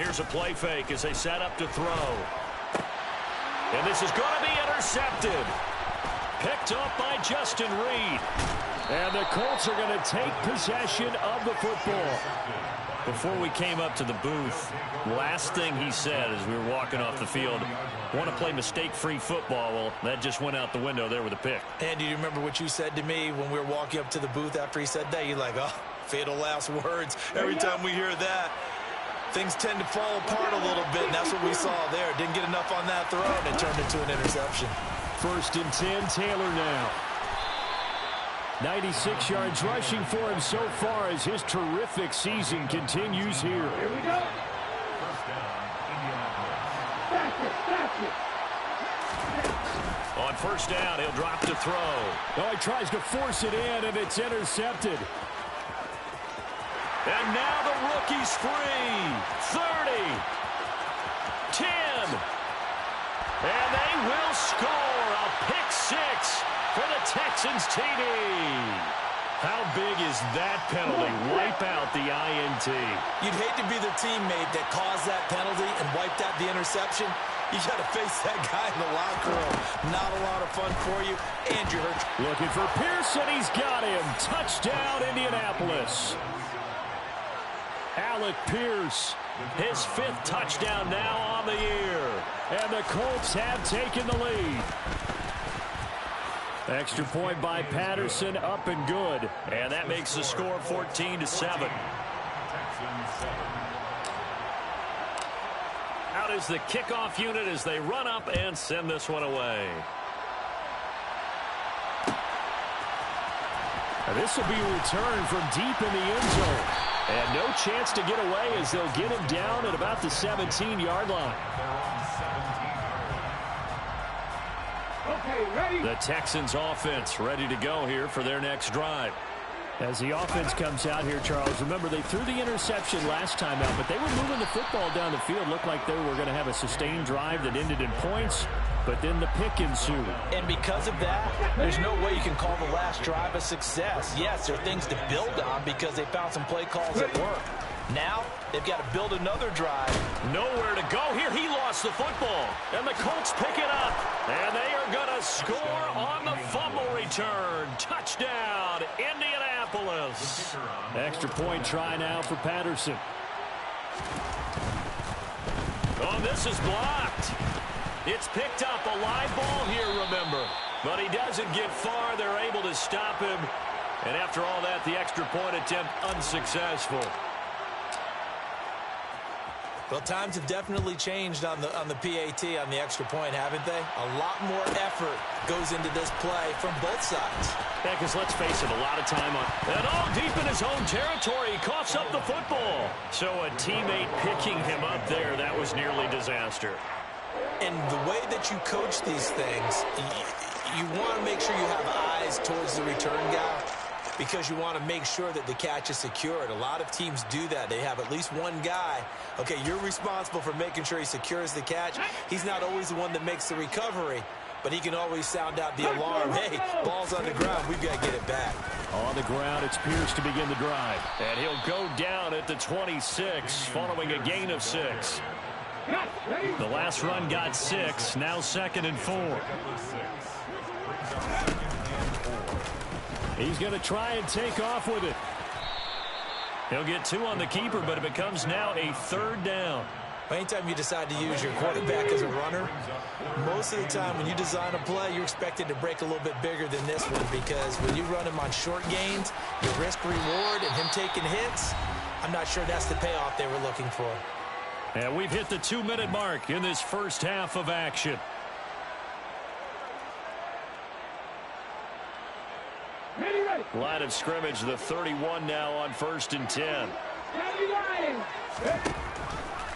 Here's a play fake as they set up to throw. And this is going to be intercepted. Picked up by Justin Reed. And the Colts are going to take possession of the football. Before we came up to the booth, last thing he said as we were walking off the field, want to play mistake-free football. Well, that just went out the window there with a pick. And do you remember what you said to me when we were walking up to the booth after he said that? You're like, oh, fatal last words. Every time we hear that, things tend to fall apart a little bit, and that's what we saw there. Didn't get enough on that throw, and it turned into an interception. 1st and 10, Taylor now. 96 yards rushing for him so far as his terrific season continues here. Here we go. On 1st down, he'll drop to throw. Oh, he tries to force it in, and it's intercepted. And now the rookie's free. 30. 10. And they will score a pick six for the Texans TD. How big is that penalty? Wipe out the INT. You'd hate to be the teammate that caused that penalty and wiped out the interception. You got to face that guy in the locker room. Not a lot of fun for you, and you're hurt. Looking for Pearson. He's got him. Touchdown, Indianapolis. Alec Pierce, his 5th touchdown now on the year. And the Colts have taken the lead. Extra point by Patterson, up and good. And that makes the score 14-7. Out is the kickoff unit as they run up and send this one away. And this will be a return from deep in the end zone. And no chance to get away as they'll get him down at about the 17-yard line. Okay, ready? The Texans offense ready to go here for their next drive. As the offense comes out here, Charles, remember they threw the interception last time out, but they were moving the football down the field. Looked like they were going to have a sustained drive that ended in points, but then the pick ensued. And because of that, there's no way you can call the last drive a success. Yes, there are things to build on because they found some play calls that work. Now, they've got to build another drive. Nowhere to go here. He lost the football. And the Colts pick it up. And they are going to score on the fumble return. Touchdown, Indianapolis. Extra point try now for Patterson. Oh, this is blocked. It's picked up. A live ball here, remember. But he doesn't get far. They're able to stop him. And after all that, the extra point attempt unsuccessful. Well, times have definitely changed on the PAT, on the extra point, haven't they? A lot more effort goes into this play from both sides. Yeah, because let's face it, a lot of time on... And all deep in his own territory, he coughs up the football. So a teammate picking him up there, that was nearly disaster. And the way that you coach these things, you want to make sure you have eyes towards the return guy, because you want to make sure that the catch is secured. A lot of teams do that. They have at least one guy. Okay, you're responsible for making sure he secures the catch. He's not always the one that makes the recovery, but he can always sound out the alarm. Hey, ball's on the ground. We've got to get it back. On the ground, it's Pierce to begin the drive. And he'll go down at the 26, following a gain of 6. The last run got 6, now 2nd and 4. He's going to try and take off with it. He'll get 2 on the keeper, but it becomes now a 3rd down. Anytime you decide to use your quarterback as a runner, most of the time when you design a play, you're expected to break a little bit bigger than this one, because when you run him on short gains, your risk-reward and him taking hits, I'm not sure that's the payoff they were looking for. And we've hit the 2-minute mark in this first half of action. Line of scrimmage, the 31 now on 1st and 10.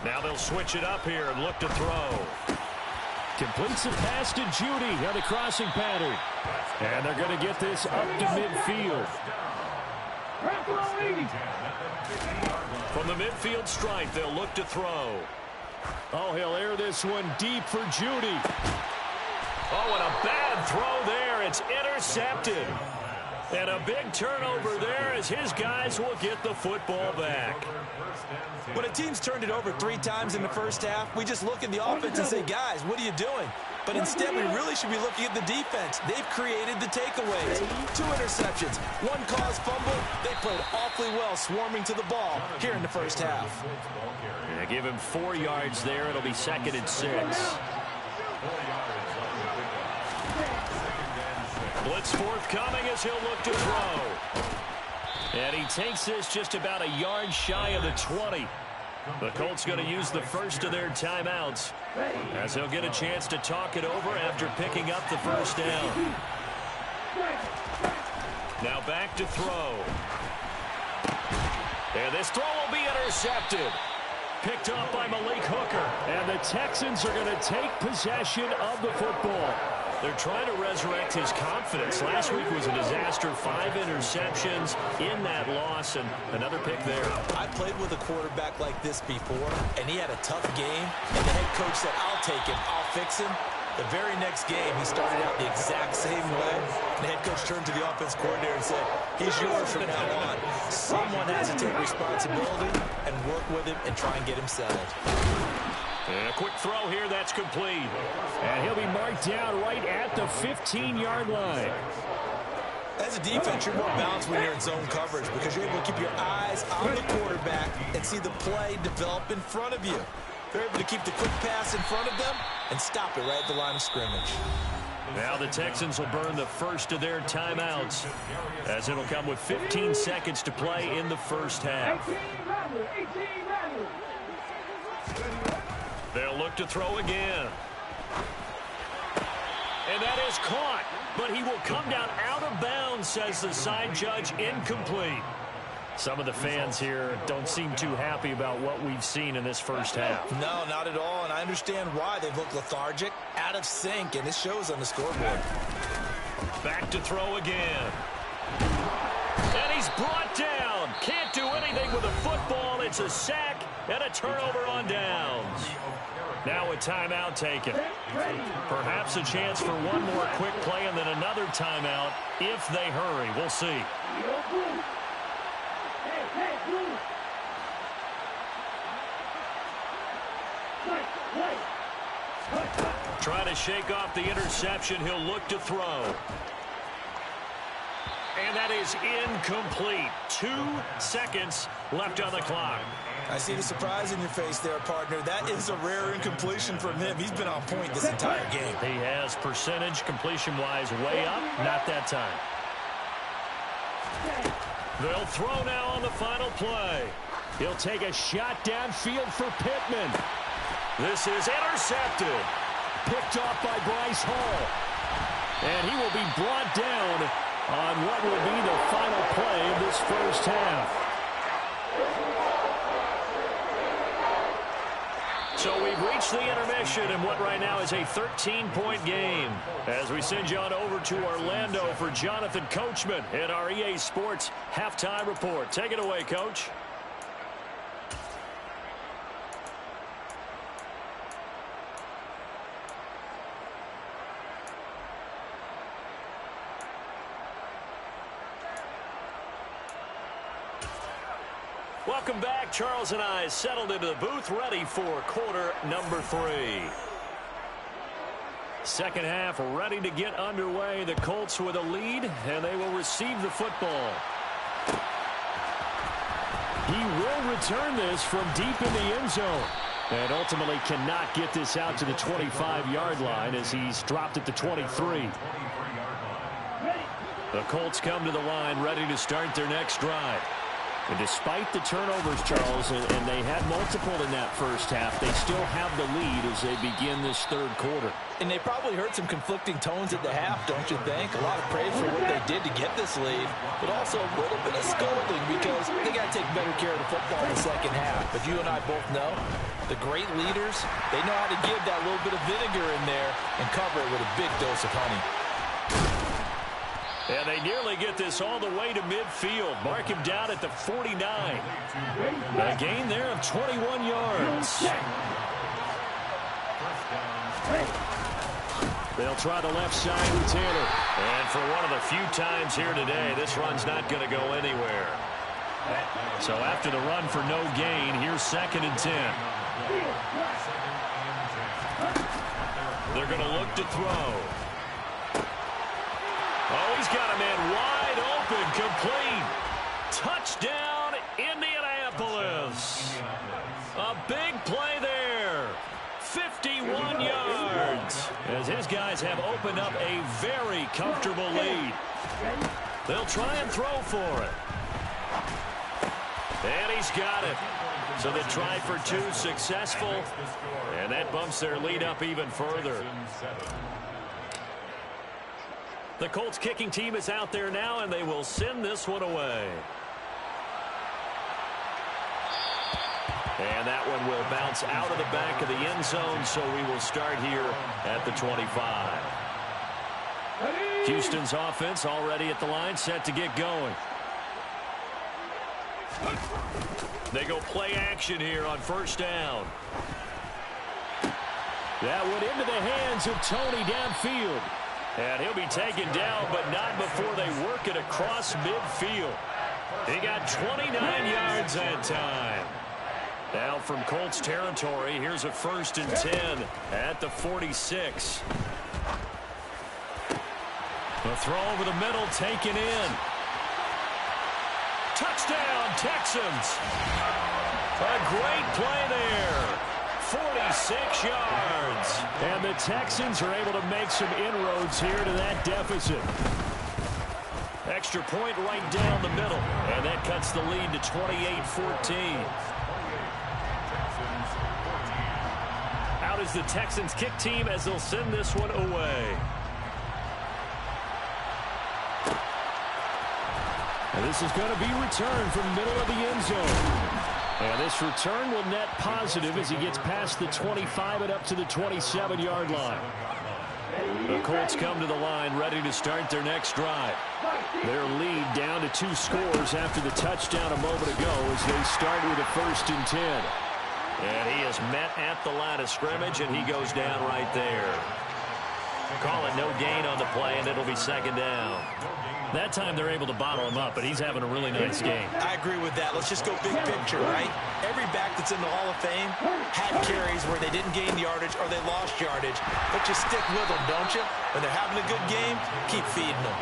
Now they'll switch it up here and look to throw. Completes the pass to Judy on the crossing pattern. And they're going to get this up to midfield. From the midfield stripe, they'll look to throw. Oh, he'll air this one deep for Judy. Oh, and a bad throw there. It's intercepted. And a big turnover there as his guys will get the football back. When a team's turned it over 3 times in the first half, we just look at the offense and say, guys, what are you doing? But instead, we really should be looking at the defense. They've created the takeaways. 2 interceptions, 1 caused fumble. They played awfully well swarming to the ball here in the first half. Yeah, give him 4 yards there. It'll be 2nd and 6. Blitz forthcoming as he'll look to throw. And he takes this just about a yard shy of the 20. The Colts going to use the first of their timeouts as he'll get a chance to talk it over after picking up the first down. Now back to throw. And this throw will be intercepted. Picked up by Malik Hooker. And the Texans are going to take possession of the football. They're trying to resurrect his confidence. Last week was a disaster. 5 interceptions in that loss, and another pick there. I played with a quarterback like this before, and he had a tough game, and the head coach said, I'll take him, I'll fix him. The very next game, he started out the exact same way. And the head coach turned to the offense coordinator and said, he's yours from now on. Someone has to take responsibility and work with him and try and get him settled. And a quick throw here, that's complete. And he'll be marked down right at the 15-yard line. As a defense, you're more balanced when you're in zone coverage because you're able to keep your eyes on the quarterback and see the play develop in front of you. They're able to keep the quick pass in front of them and stop it right at the line of scrimmage. Now the Texans will burn the first of their timeouts as it'll come with 15 seconds to play in the first half. They'll look to throw again. And that is caught, but he will come down out of bounds, says the side judge, incomplete. Some of the fans here don't seem too happy about what we've seen in this first half. No, not at all, and I understand why. They've looked lethargic, out of sync, and it shows on the scoreboard. Back to throw again. And he's brought down. Can't do anything with the football. It's a sack and a turnover on downs. Now a timeout taken. Perhaps a chance for one more quick play and then another timeout if they hurry. We'll see. Trying to shake off the interception. He'll look to throw. And that is incomplete. 2 seconds left on the clock. I see the surprise in your face there, partner. That is a rare incompletion from him. He's been on point this entire game. He has percentage completion-wise way up. Not that time. They'll throw now on the final play. He'll take a shot downfield for Pittman. This is intercepted. Picked off by Bryce Hall. And he will be brought down on what will be the final play of this first half. So we've reached the intermission in what right now is a 13-point game. As we send you on over to Orlando for Jonathan Coachman in our EA Sports Halftime Report. Take it away, Coach. Welcome back. Charles and I settled into the booth, ready for quarter number 3. Second half ready to get underway. The Colts with a lead, and they will receive the football. He will return this from deep in the end zone. And ultimately cannot get this out to the 25-yard line as he's dropped at the 23. The Colts come to the line ready to start their next drive. And despite the turnovers, Charles, and they had multiple in that first half, they still have the lead as they begin this third quarter. And they probably heard some conflicting tones at the half, don't you think? A lot of praise for what they did to get this lead, but also a little bit of scolding because they got to take better care of the football in the second half. But you and I both know the great leaders, they know how to give that little bit of vinegar in there and cover it with a big dose of honey. And they nearly get this all the way to midfield. Mark him down at the 49. A gain there of 21 yards. They'll try the left side with Taylor. And for one of the few times here today, this run's not going to go anywhere. So after the run for no gain, here's 2nd and 10. They're going to look to throw. Oh, he's got a man wide open, complete. Touchdown, Indianapolis. A big play there. 51 yards. As his guys have opened up a very comfortable lead. They'll try and throw for it. And he's got it. So the try for 2 successful. And that bumps their lead up even further. The Colts kicking team is out there now, and they will send this one away. And that one will bounce out of the back of the end zone, so we will start here at the 25. Houston's offense already at the line, set to get going. They go play action here on 1st down. That went into the hands of Tony downfield. And he'll be taken down, but not before they work it across midfield. He got 29 yards that time. Now from Colts territory, here's a 1st and 10 at the 46. The throw over the middle, taken in. Touchdown, Texans. A great play there. 46 yards. And the Texans are able to make some inroads here to that deficit. Extra point right down the middle. And that cuts the lead to 28-14. Out is the Texans kick team as they'll send this one away. And this is going to be returned from the middle of the end zone. And this return will net positive as he gets past the 25 and up to the 27-yard line. The Colts come to the line ready to start their next drive. Their lead down to 2 scores after the touchdown a moment ago as they start with a 1st and 10. And he is met at the line of scrimmage, and he goes down right there. Call it no gain on the play, and it'll be 2nd down. That time they're able to bottle him up, but he's having a really nice game. I agree with that. Let's just go big picture, right? Every back that's in the Hall of Fame had carries where they didn't gain yardage or they lost yardage. But you stick with them, don't you? When they're having a good game, keep feeding them.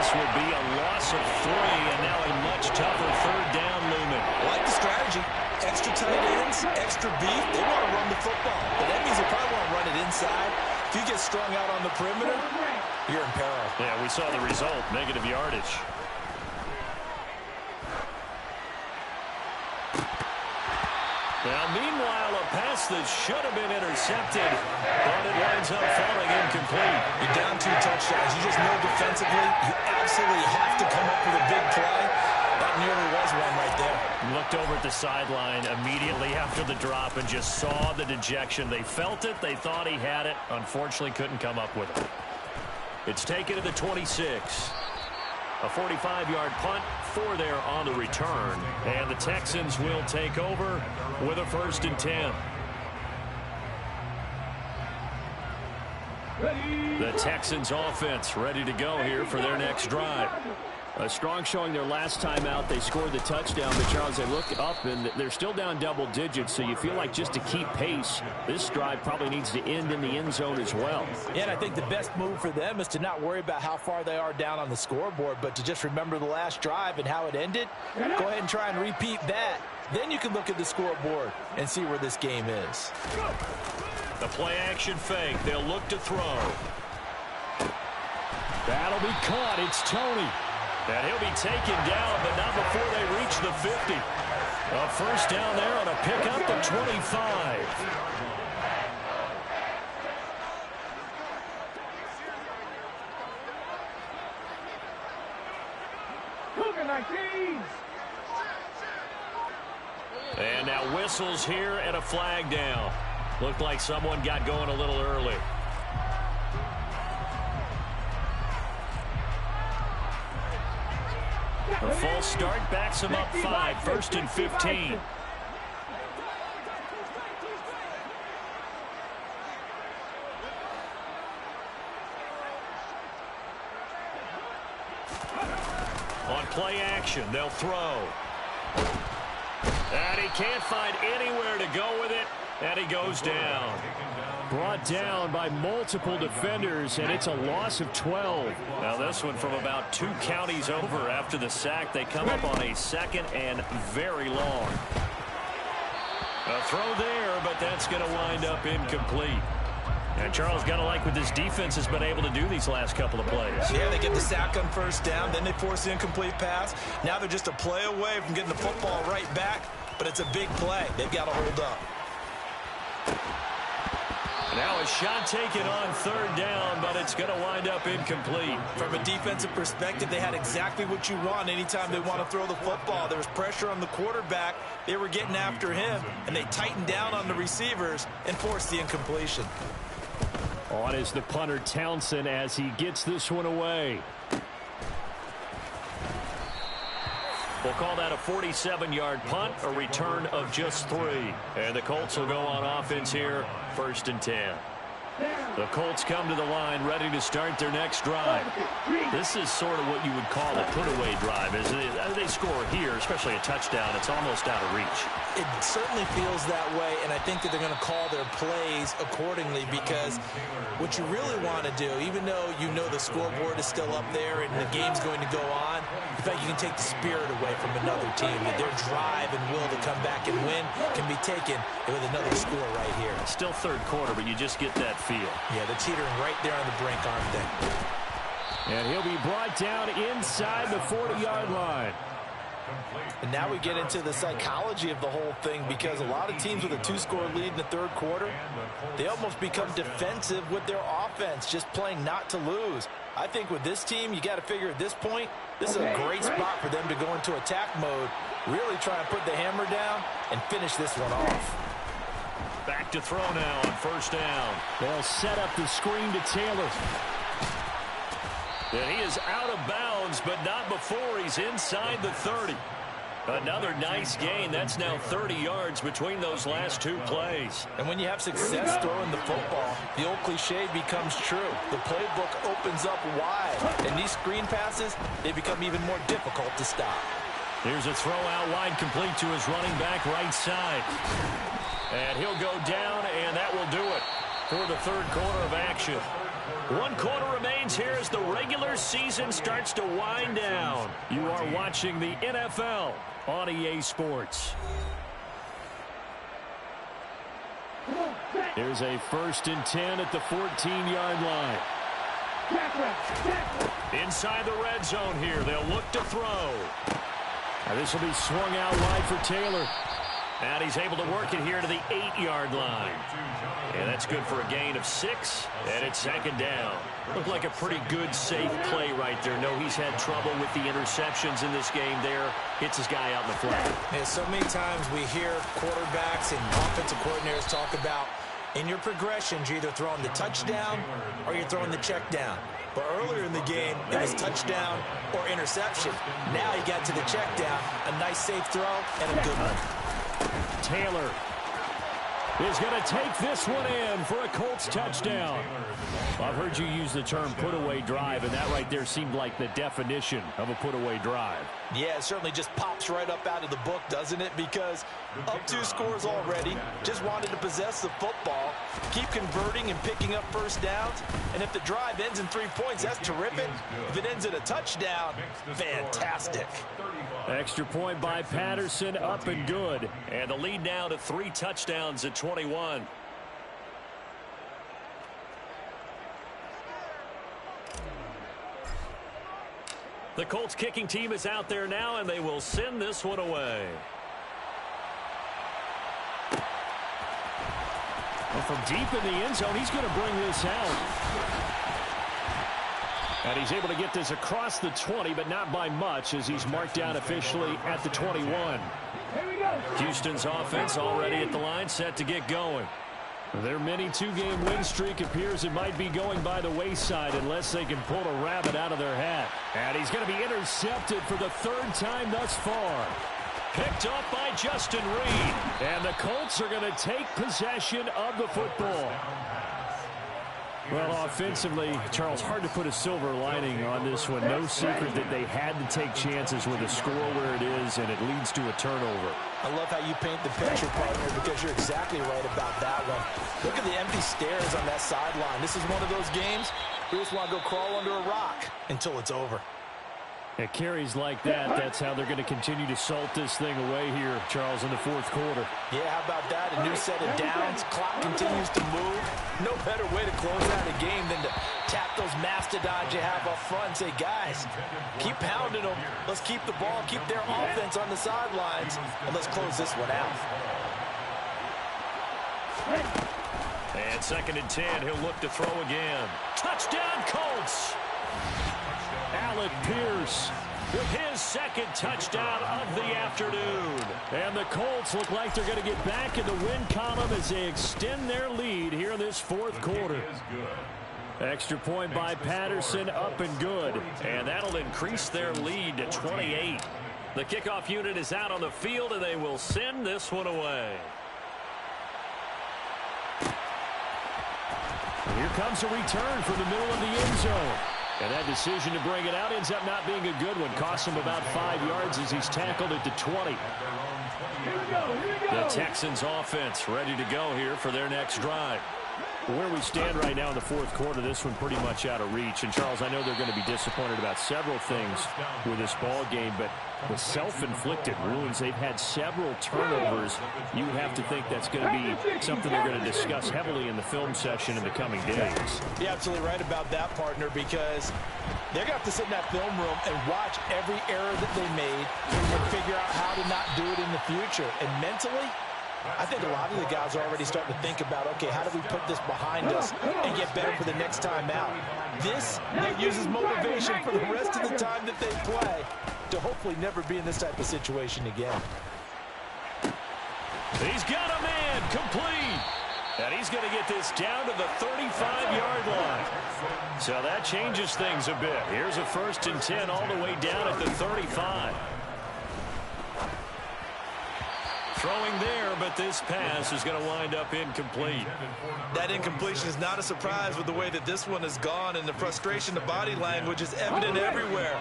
This would be a loss of 3, and now a much tougher 3rd down looming. I like the strategy. Extra tight ends, extra beef. They want to run the football. But that means they probably want to run it inside. If you get strung out on the perimeter, you're in peril. Yeah, we saw the result, negative yardage. Now, meanwhile, a pass that should have been intercepted, but it winds up falling incomplete. You're down 2 touchdowns. You just know defensively you absolutely have to come up with a big play. That nearly was one right there. Looked over at the sideline immediately after the drop and just saw the dejection. They felt it. They thought he had it. Unfortunately, couldn't come up with it. It's taken to the 26. A 45-yard punt for there on the return. And the Texans will take over with a 1st and 10. The Texans offense ready to go here for their next drive. A strong showing their last time out. They scored the touchdown, but Charles, they look up and they're still down double digits, so you feel like just to keep pace, this drive probably needs to end in the end zone as well. Yeah, and I think the best move for them is to not worry about how far they are down on the scoreboard, but to just remember the last drive and how it ended. Go ahead and try and repeat that. Then you can look at the scoreboard and see where this game is. The play-action fake. They'll look to throw. That'll be caught. It's Tony. And he'll be taken down, but not before they reach the 50. A 1st down there on a pickup to 25. And now whistles here and a flag down. Looked like someone got going a little early. A false start backs him up 5, 1st and 15. On play action, they'll throw. And he can't find anywhere to go with it, and he goes down. Brought down by multiple defenders, and it's a loss of 12. Now this one from about 2 counties over after the sack. They come up on a 2nd and very long. A throw there, but that's going to wind up incomplete. And Charles, got to like what this defense has been able to do these last couple of plays. Yeah, they get the sack on first down, then they force the incomplete pass. Now they're just a play away from getting the football right back, but it's a big play. They've got to hold up. Now a shot taken on 3rd down, but it's going to wind up incomplete. From a defensive perspective, they had exactly what you want anytime they want to throw the football. There was pressure on the quarterback. They were getting after him, and they tightened down on the receivers and forced the incompletion. On is the punter Townsend as he gets this one away. We'll call that a 47-yard punt, a return of just 3. And the Colts will go on offense here, 1st and 10. The Colts come to the line ready to start their next drive. This is sort of what you would call a put-away drive. As they score here, especially a touchdown, it's almost out of reach. It certainly feels that way, and I think that they're going to call their plays accordingly because what you really want to do, even though you know the scoreboard is still up there and the game's going to go on, in fact, you can take the spirit away from another team. That their drive and will to come back and win can be taken with another score right here. Still 3rd quarter, but you just get that feel. Yeah, they're teetering right there on the brink, aren't they? And he'll be brought down inside the 40-yard line. And now we get into the psychology of the whole thing because a lot of teams with a 2-score lead in the 3rd quarter, they almost become defensive with their offense, just playing not to lose. I think with this team, you got to figure at this point, this is a great spot for them to go into attack mode, really try and put the hammer down and finish this one off. Back to throw now on 1st down. They'll set up the screen to Taylor. And he is out of bounds, but not before he's inside the 30. Another nice gain. That's now 30 yards between those last 2 plays. And when you have success throwing the football, the old cliche becomes true. The playbook opens up wide. And these screen passes, they become even more difficult to stop. Here's a throw out wide complete to his running back right side. And he'll go down, and that will do it for the 3rd quarter of action. 1 quarter remains here as the regular season starts to wind down. You are watching the NFL on EA Sports. Here's a 1st and 10 at the 14-yard line. Inside the red zone here, they'll look to throw. Now this will be swung out wide for Taylor. And he's able to work it here to the 8-yard line. And that's good for a gain of 6. And it's 2nd down. Looked like a pretty good, safe play right there. No, he's had trouble with the interceptions in this game there. Hits his guy out in the flat. And so many times we hear quarterbacks and offensive coordinators talk about in your progressions, you're either throwing the touchdown or you're throwing the check down. But earlier in the game, it was touchdown or interception. Now he got to the check down. A nice, safe throw and a good one. Taylor is going to take this one in for a Colts touchdown. I've heard you use the term put-away drive, and that right there seemed like the definition of a put-away drive. Yeah, it certainly just pops right up out of the book, doesn't it? Because up 2 scores already, just wanted to possess the football, keep converting and picking up 1st downs, and if the drive ends in 3 points, that's terrific. If it ends in a touchdown, fantastic. Extra point by Patterson, up and good. And the lead now to 3 touchdowns at 21. The Colts kicking team is out there now, and they will send this one away. And from deep in the end zone, he's going to bring this out. And he's able to get this across the 20, but not by much, as he's marked down officially at the 21. Houston's offense already at the line, set to get going. Their mini 2-game win streak appears it might be going by the wayside unless they can pull a rabbit out of their hat. And he's going to be intercepted for the 3rd time thus far. Picked up by Justin Reed. And the Colts are going to take possession of the football. Well, offensively, Charles, hard to put a silver lining on this one. No secret that they had to take chances with a score where it is, and it leads to a turnover. I love how you paint the picture, partner, because you're exactly right about that one. Look at the empty stares on that sideline. This is one of those games we just want to go crawl under a rock until it's over. At carries like that, that's how they're going to continue to salt this thing away here, Charles, in the fourth quarter. Yeah, how about that? A new set of downs. Clock continues to move. No better way to close out a game than to tap those mastodons you have up front and say, guys, keep pounding them. Let's keep the ball, keep their offense on the sidelines, and let's close this one out. And 2nd and 10, he'll look to throw again. Touchdown, Colts! Alec Pierce with his 2nd touchdown of the afternoon. And the Colts look like they're going to get back in the win column as they extend their lead here in this fourth quarter. Extra point by Patterson, up and good. And that'll increase their lead to 28. The kickoff unit is out on the field, and they will send this one away. Here comes a return from the middle of the end zone. And that decision to bring it out ends up not being a good one. Costs him about 5 yards as he's tackled at the 20. The Texans offense ready to go here for their next drive. Where we stand right now in the fourth quarter, this one pretty much out of reach. And, Charles, I know they're going to be disappointed about several things with this ball game, but the self-inflicted wounds, they've had several turnovers. You would have to think that's going to be something they're going to discuss heavily in the film session in the coming days. You're absolutely right about that, partner, because they're going to have to sit in that film room and watch every error that they made and figure out how to not do it in the future. And mentally, I think a lot of the guys are already starting to think about, okay, how do we put this behind us and get better for the next time out? This uses motivation for the rest of the time that they play to hopefully never be in this type of situation again. He's got a man complete. And he's going to get this down to the 35-yard line. So that changes things a bit. Here's a 1st and 10 all the way down at the 35. Throwing there, but this pass is going to wind up incomplete. That incompletion is not a surprise with the way that this one has gone, and the frustration, the body language is evident everywhere.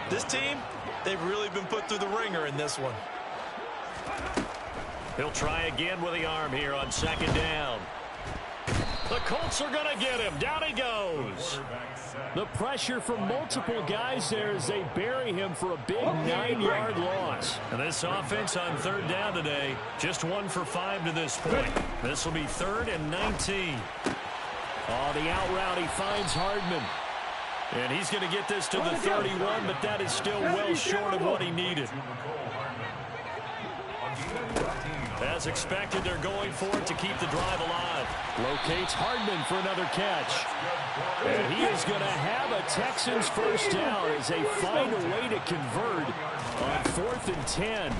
This team, they've really been put through the ringer in this one. He'll try again with the arm here on 2nd down. The Colts are going to get him. Down he goes. The pressure from multiple guys there as they bury him for a big 9-yard loss. And this offense on 3rd down today, just 1 for 5 to this point. This will be 3rd and 19. Oh, the out route, he finds Hardman. And he's going to get this to the 31, but that is still well short of what he needed. As expected, they're going for it to keep the drive alive. Locates Hardman for another catch. And he is going to have a Texans first down as they find a way to convert on 4th and 10.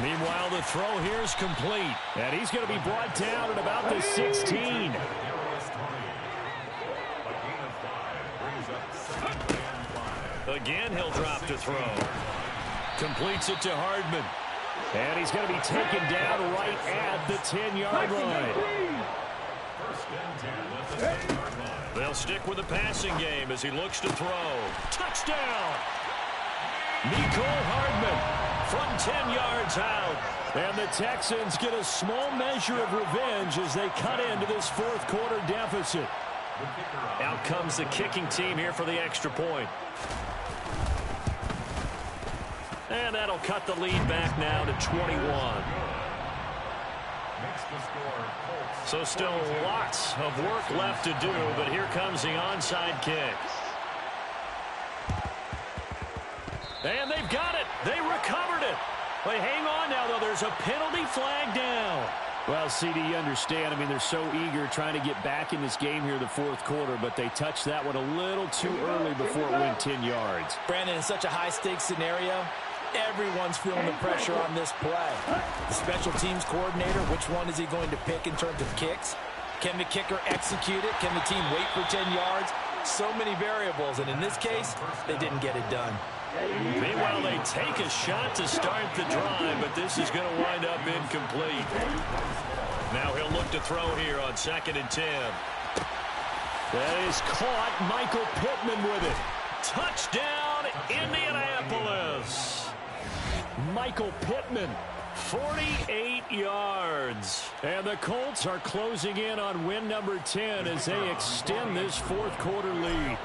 Meanwhile, the throw here is complete. And he's going to be brought down at about the 16. Again, he'll drop to throw. Completes it to Hardman. And he's going to be taken down right at the 10-yard line. They'll stick with the passing game as he looks to throw. Touchdown! Mecole Hardman from 10 yards out. And the Texans get a small measure of revenge as they cut into this fourth quarter deficit. Out comes the kicking team here for the extra point. And that'll cut the lead back now to 21. So still lots of work left to do, but here comes the onside kick. And they've got it. They recovered it. They hang on now, though. There's a penalty flag down. Well, CD, you understand. I mean, they're so eager trying to get back in this game here in the fourth quarter, but they touched that one a little too early before it went 10 yards. Brandon, in such a high-stakes scenario, everyone's feeling the pressure on this play. The special teams coordinator, which one is he going to pick in terms of kicks? Can the kicker execute it? Can the team wait for 10 yards? So many variables, and in this case, they didn't get it done. Meanwhile, they take a shot to start the drive, but this is going to wind up incomplete. Now he'll look to throw here on 2nd and 10. That is caught. Michael Pittman with it. Touchdown, Indianapolis. Michael Pittman, 48 yards. And the Colts are closing in on win number 10 as they extend this fourth quarter lead.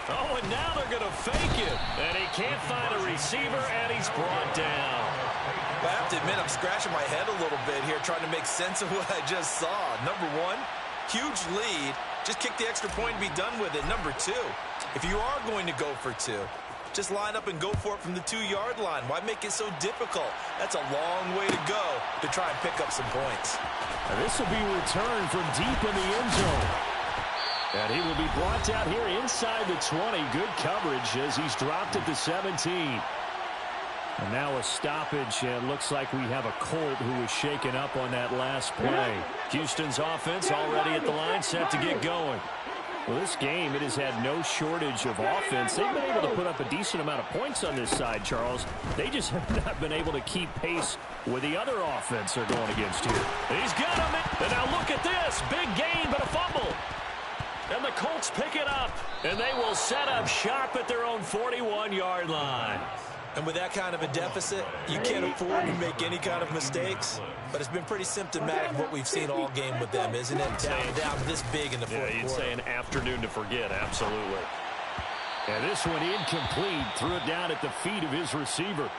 Oh, and now they're going to fake it. And he can't find a receiver, and he's brought down. I have to admit, I'm scratching my head a little bit here trying to make sense of what I just saw. Number one, huge lead. Just kick the extra point and be done with it. Number two, if you are going to go for two, just line up and go for it from the 2-yard line. Why make it so difficult? That's a long way to go to try and pick up some points. And this will be returned from deep in the end zone. And he will be brought down here inside the 20. Good coverage as he's dropped at the 17. And now a stoppage, and looks like we have a Colt who was shaken up on that last play. Houston's offense already at the line, set to get going. Well, this game, it has had no shortage of offense. They've been able to put up a decent amount of points on this side, Charles. They just have not been able to keep pace with the other offense they're going against here. He's got him. And now look at this. Big gain, but a fumble. And the Colts pick it up. And they will set up shop at their own 41-yard line. And with that kind of a deficit, you can't afford to make any kind of mistakes. But it's been pretty symptomatic of what we've seen all game with them, isn't it? Down this big in the fourth quarter. You'd say an afternoon to forget, absolutely. And this one incomplete. Threw it down at the feet of his receiver.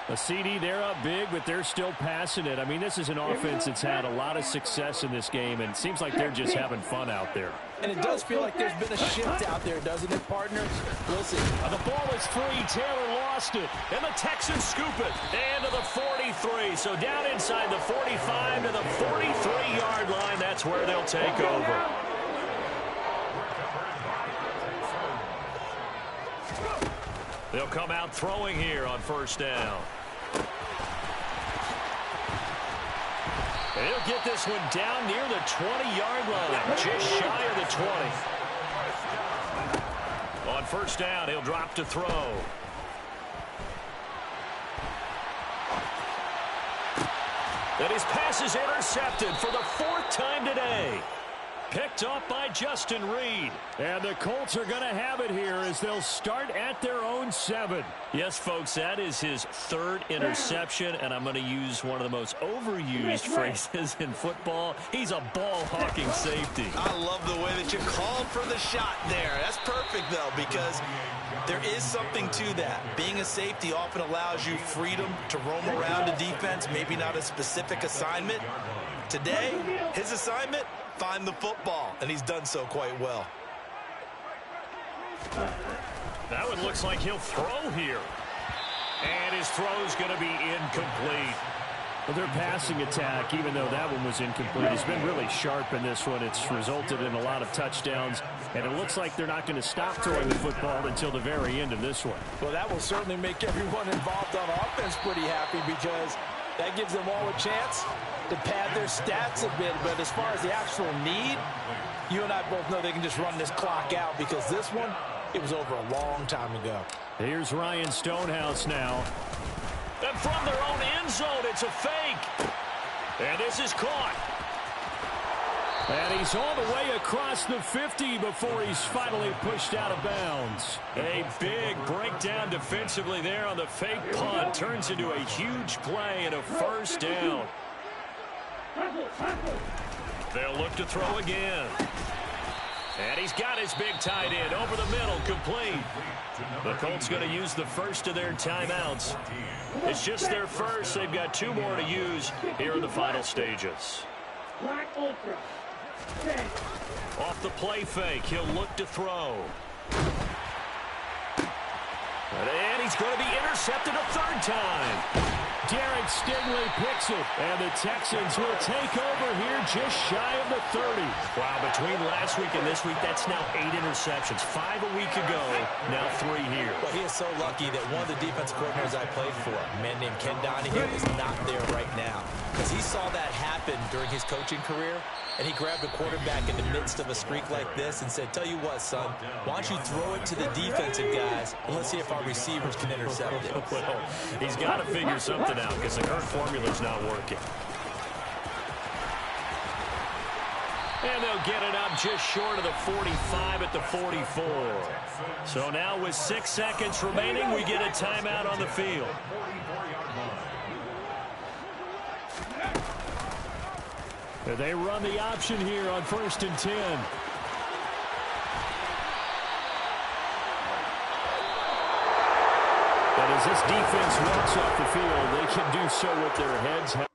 A CD, they're up big, but they're still passing it. I mean, this is an offense that's had a lot of success in this game, and it seems like they're just having fun out there. And it does feel like there's been a shift out there, doesn't it, partners? We'll see. The ball is free. Taylor lost it. And the Texans scoop it. And to the 43. So down inside the 45 to the 43-yard line. That's where they'll take over. They'll come out throwing here on first down. And he'll get this one down near the 20-yard line, just shy of the 20. On first down, he'll drop to throw. And his pass is intercepted for the 4th time today. Picked off by Justin Reed. And the Colts are going to have it here as they'll start at their own 7. Yes, folks, that is his 3rd interception, and I'm going to use one of the most overused phrases in football. He's a ball-hawking safety. I love the way that you called for the shot there. That's perfect, though, because there is something to that. Being a safety often allows you freedom to roam around a defense, maybe not a specific assignment. Today, his assignment, find the football, and he's done so quite well. That one looks like he'll throw here. And his throw's going to be incomplete. Well, their passing attack, even though that one was incomplete, has been really sharp in this one. It's resulted in a lot of touchdowns, and it looks like they're not going to stop throwing the football until the very end of this one. Well, that will certainly make everyone involved on offense pretty happy because that gives them all a chance to pad their stats a bit. But as far as the actual need, you and I both know they can just run this clock out because this one, it was over a long time ago. Here's Ryan Stonehouse now. And from their own end zone, it's a fake. And this is caught. And he's all the way across the 50 before he's finally pushed out of bounds. A big breakdown defensively there on the fake punt. Turns into a huge play and a first down. They'll look to throw again. And he's got his big tight end over the middle, complete. The Colts going to use the first of their timeouts. It's just their first. They've got 2 more to use here in the final stages. Off the play fake, he'll look to throw. And he's going to be intercepted a 3rd time. Derek Stingley picks it, and the Texans will take over here just shy of the 30. Wow, between last week and this week, that's now 8 interceptions. 5 a week ago, now 3 here. Well, he is so lucky that one of the defense coordinators I played for, a man named Ken Donahue, is not there right now. Because he saw that happen during his coaching career, and he grabbed the quarterback in the midst of a streak like this and said, tell you what, son, why don't you throw it to the defensive guys, and let's see if our receivers can intercept it. Well, he's got to figure something out because the current formula's not working. And they'll get it up just short of the 45 at the 44. So now with 6 seconds remaining, we get a timeout on the field. They run the option here on 1st and 10. And as this defense walks off the field, they can do so with their heads held.